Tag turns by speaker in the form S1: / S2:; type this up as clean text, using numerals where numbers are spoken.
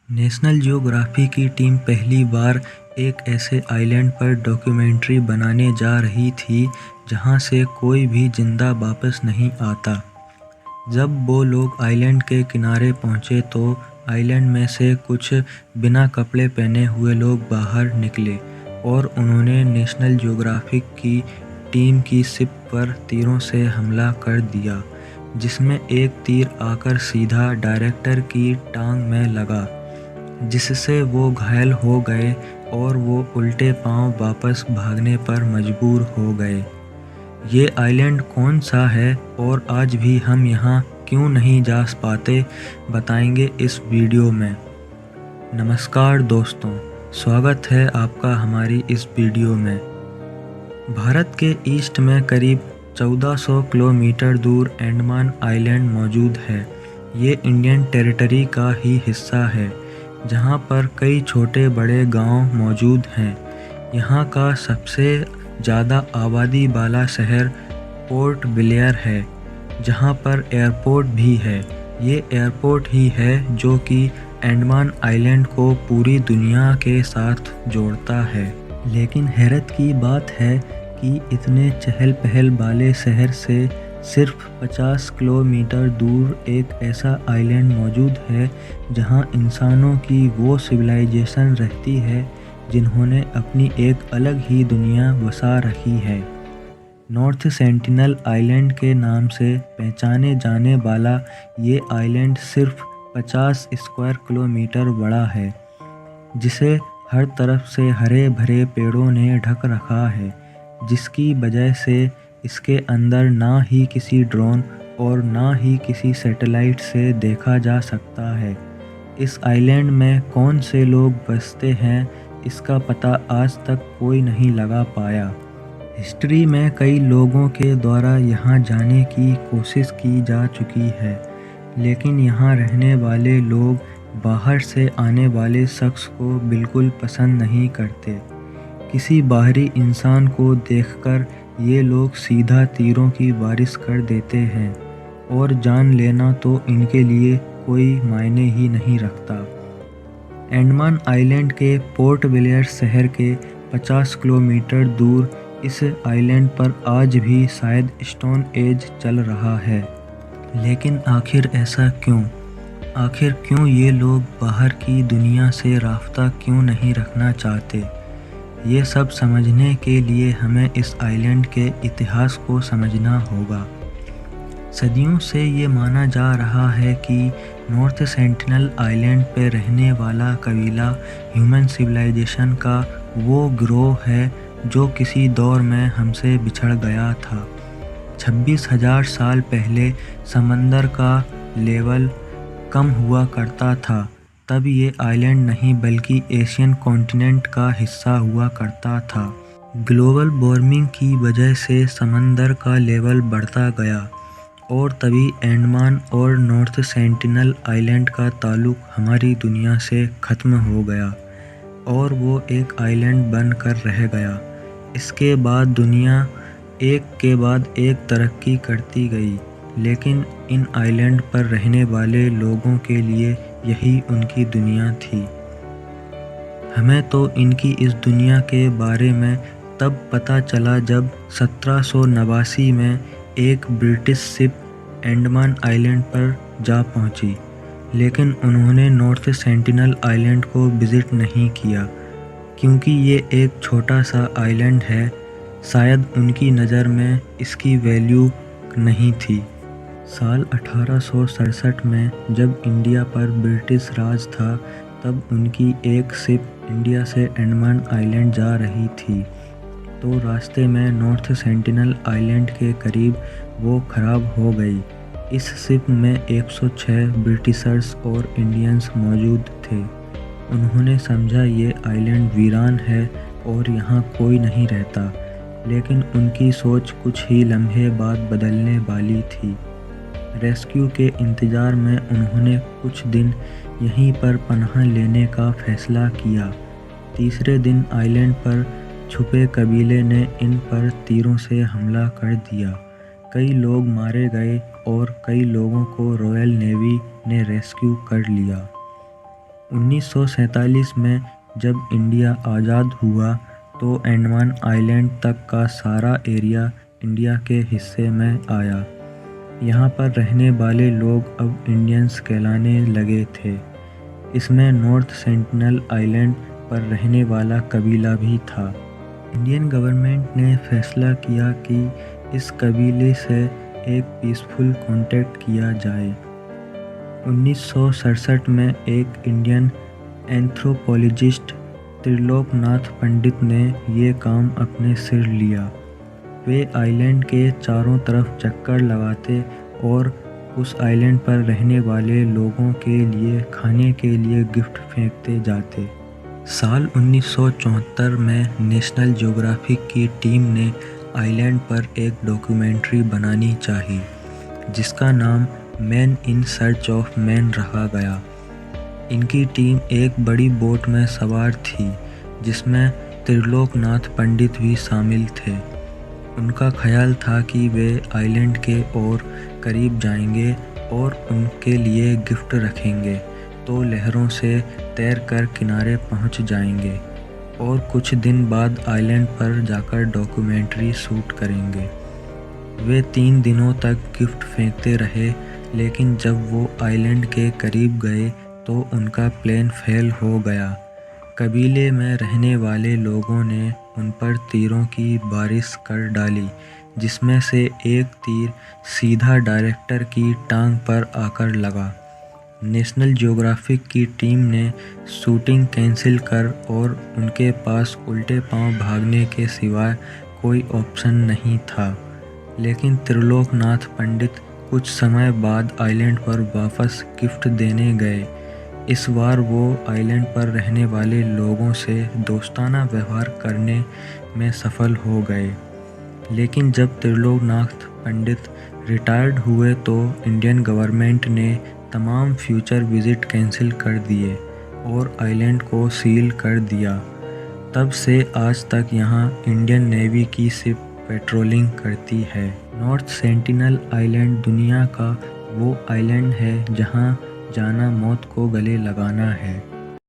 S1: National geography की team पहली बार एक ऐसे आइलैंड पर डॉक्यूमेंट्री बनाने जा रही थी जहां से कोई भी जिंदा वापस नहीं आता। जब वो लोग आइलैंड के किनारे पहुंचे तो आइलैंड में से कुछ बिना कपड़े पहने हुए लोग बाहर निकले और उन्होंने नेशनल ज्योग्राफिक की टीम की शिप पर तीरों से हमला कर दिया, जिसमें एक तीर आकर सीधा डायरेक्टर की टांग में लगा, जिससे वो घायल हो गए और वो उल्टे पांव वापस भागने पर मजबूर हो गए। ये आइलैंड कौन सा है और आज भी हम यहाँ क्यों नहीं जा पाते, बताएंगे इस वीडियो में। नमस्कार दोस्तों, स्वागत है आपका हमारी इस वीडियो में। भारत के ईस्ट में करीब 1400 किलोमीटर दूर अंडमान आइलैंड मौजूद है। ये इंडियन टेरिटरी का ही हिस्सा है, जहाँ पर कई छोटे बड़े गांव मौजूद हैं। यहाँ का सबसे ज़्यादा आबादी वाला शहर पोर्ट ब्लेयर है, जहाँ पर एयरपोर्ट भी है। ये एयरपोर्ट ही है जो कि अंडमान आइलैंड को पूरी दुनिया के साथ जोड़ता है। लेकिन हैरत की बात है कि इतने चहल पहल वाले शहर से सिर्फ 50 किलोमीटर दूर एक ऐसा आइलैंड मौजूद है जहां इंसानों की वो सिविलाइजेशन रहती है जिन्होंने अपनी एक अलग ही दुनिया बसा रखी है। नॉर्थ सेंटिनल आइलैंड के नाम से पहचाने जाने वाला ये आइलैंड सिर्फ 50 स्क्वायर किलोमीटर बड़ा है, जिसे हर तरफ से हरे भरे पेड़ों ने ढक रखा है, जिसकी वजह से इसके अंदर ना ही किसी ड्रोन और ना ही किसी सैटेलाइट से देखा जा सकता है। इस आइलैंड में कौन से लोग बसते हैं, इसका पता आज तक कोई नहीं लगा पाया। हिस्ट्री में कई लोगों के द्वारा यहाँ जाने की कोशिश की जा चुकी है, लेकिन यहाँ रहने वाले लोग बाहर से आने वाले शख्स को बिल्कुल पसंद नहीं करते। किसी बाहरी इंसान को देखकर ये लोग सीधा तीरों की बारिश कर देते हैं और जान लेना तो इनके लिए कोई मायने ही नहीं रखता। अंडमान आइलैंड के पोर्ट ब्लेयर शहर के 50 किलोमीटर दूर इस आइलैंड पर आज भी शायद स्टोन एज चल रहा है। लेकिन आखिर ऐसा क्यों? आखिर क्यों ये लोग बाहर की दुनिया से राब्ता क्यों नहीं रखना चाहते? ये सब समझने के लिए हमें इस आइलैंड के इतिहास को समझना होगा। सदियों से ये माना जा रहा है कि नॉर्थ सेंटिनल आइलैंड पर रहने वाला कबीला ह्यूमन सिविलाइजेशन का वो गिरोह है जो किसी दौर में हमसे बिछड़ गया था। 26,000 साल पहले समंदर का लेवल कम हुआ करता था, तब ये आइलैंड नहीं बल्कि एशियन कॉन्टिनेंट का हिस्सा हुआ करता था। ग्लोबल वार्मिंग की वजह से समंदर का लेवल बढ़ता गया और तभी अंडमान और नॉर्थ सेंटिनल आइलैंड का ताल्लुक हमारी दुनिया से ख़त्म हो गया और वो एक आइलैंड बनकर रह गया। इसके बाद दुनिया एक के बाद एक तरक्की करती गई, लेकिन इन आइलैंड पर रहने वाले लोगों के लिए यही उनकी दुनिया थी। हमें तो इनकी इस दुनिया के बारे में तब पता चला जब 1789 में एक ब्रिटिश शिप अंडमान आइलैंड पर जा पहुंची, लेकिन उन्होंने नॉर्थ सेंटिनल आइलैंड को विज़िट नहीं किया क्योंकि ये एक छोटा सा आइलैंड है। शायद उनकी नज़र में इसकी वैल्यू नहीं थी। साल 1867 में जब इंडिया पर ब्रिटिश राज था, तब उनकी एक शिप इंडिया से अंडमान आइलैंड जा रही थी, तो रास्ते में नॉर्थ सेंटिनल आइलैंड के करीब वो ख़राब हो गई। इस शिप में 106 ब्रिटिशर्स और इंडियंस मौजूद थे। उन्होंने समझा ये आइलैंड वीरान है और यहाँ कोई नहीं रहता, लेकिन उनकी सोच कुछ ही लम्हे बाद बदलने वाली थी। रेस्क्यू के इंतज़ार में उन्होंने कुछ दिन यहीं पर पनाह लेने का फैसला किया। तीसरे दिन आइलैंड पर छुपे कबीले ने इन पर तीरों से हमला कर दिया। कई लोग मारे गए और कई लोगों को रॉयल नेवी ने रेस्क्यू कर लिया। 1947 में जब इंडिया आज़ाद हुआ तो अंडमान आइलैंड तक का सारा एरिया इंडिया के हिस्से में आया। यहाँ पर रहने वाले लोग अब इंडियंस कहलाने लगे थे। इसमें नॉर्थ सेंटिनल आइलैंड पर रहने वाला कबीला भी था। इंडियन गवर्नमेंट ने फैसला किया कि इस कबीले से एक पीसफुल कॉन्टैक्ट किया जाए। 1967 में एक इंडियन एंथ्रोपोलॉजिस्ट त्रिलोकनाथ पंडित ने ये काम अपने सिर लिया। वे आइलैंड के चारों तरफ चक्कर लगाते और उस आइलैंड पर रहने वाले लोगों के लिए खाने के लिए गिफ्ट फेंकते जाते। साल 1974 में नेशनल ज्योग्राफिक की टीम ने आइलैंड पर एक डॉक्यूमेंट्री बनानी चाहिए जिसका नाम man in search of man रखा गया। इनकी टीम एक बड़ी बोट में सवार थी जिसमें त्रिलोकनाथ पंडित भी शामिल थे। उनका ख्याल था कि वे आइलैंड के और करीब जाएंगे और उनके लिए गिफ्ट रखेंगे तो लहरों से तैरकर किनारे पहुंच जाएंगे और कुछ दिन बाद आइलैंड पर जाकर डॉक्यूमेंट्री शूट करेंगे। वे 3 दिनों तक गिफ्ट फेंकते रहे, लेकिन जब वो आइलैंड के करीब गए तो उनका प्लान फेल हो गया। कबीले में रहने वाले लोगों ने उन पर तीरों की बारिश कर डाली, जिसमें से एक तीर सीधा डायरेक्टर की टांग पर आकर लगा। नेशनल ज्योग्राफिक की टीम ने शूटिंग कैंसिल कर और उनके पास उल्टे पांव भागने के सिवाय कोई ऑप्शन नहीं था। लेकिन त्रिलोकनाथ पंडित कुछ समय बाद आइलैंड पर वापस गिफ्ट देने गए। इस बार वो आइलैंड पर रहने वाले लोगों से दोस्ताना व्यवहार करने में सफल हो गए। लेकिन जब त्रिलोकनाथ पंडित रिटायर्ड हुए तो इंडियन गवर्नमेंट ने तमाम फ्यूचर विजिट कैंसिल कर दिए और आइलैंड को सील कर दिया। तब से आज तक यहाँ इंडियन नेवी की शिप पेट्रोलिंग करती है। नॉर्थ सेंटिनल आइलैंड दुनिया का वो आइलैंड है जहाँ जाना मौत को गले लगाना है।